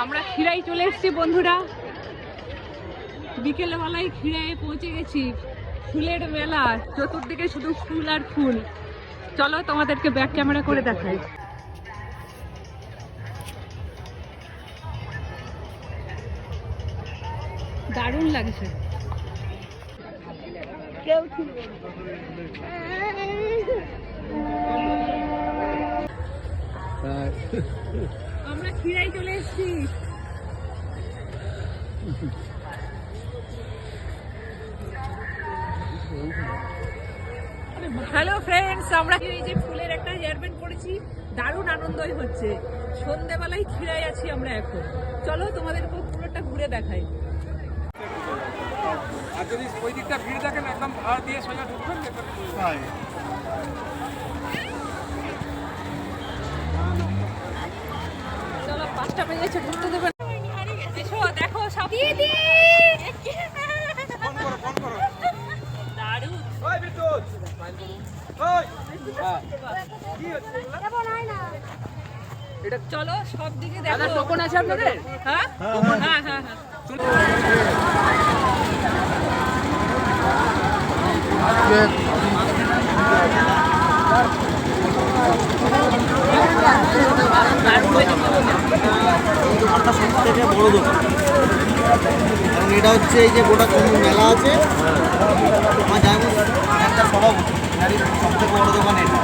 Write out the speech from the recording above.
আমরা খিরাই চলে এসেছি বন্ধুরা, বিকেল বেলায় খিরায় পৌঁছে গেছি। ফুলের মেলা, চতুর্দিকে শুধু ফুল আর ফুল। চলো তোমাদেরকে ব্যাক ক্যামেরা করে দেখাই। দারুণ লাগছে। আমরা খিরাই চলে এসেছি। হ্যালো ফ্রেন্ডস, আমরা এই যে ফুলের একটা হেয়ারব্যান্ড করেছি, দারুণ আনন্দই হচ্ছে। সন্ধ্যাবেলায় খিরাই আছি আমরা এখন। চলো তোমাদের পুরোটা ঘুরে দেখাই। আর যদি ওই দিকটা ভিড় দেখেন একদম ভাড়া দিয়ে সোজা ঢুকবেন। চলো 5টা বেজেছে, ঢুকতে দেবেন। এসো দেখো সব দিদি। ফোন করো ফোন করো। দারুণ। ওই বিদ্যুৎ ওই কি হচ্ছে এগুলা? এটা চলো সব দিকে দেখো। টোকন আছে আপনাদের? হ্যাঁ হ্যাঁ হ্যাঁ হ্যাঁ। দোকানটা সব থেকে বড় দোকান, কারণ এটা হচ্ছে এই যে গোটা কুম্ভ মেলা আছে আমার যেমন একটা সভাপতি সবথেকে বড় দোকান এটা।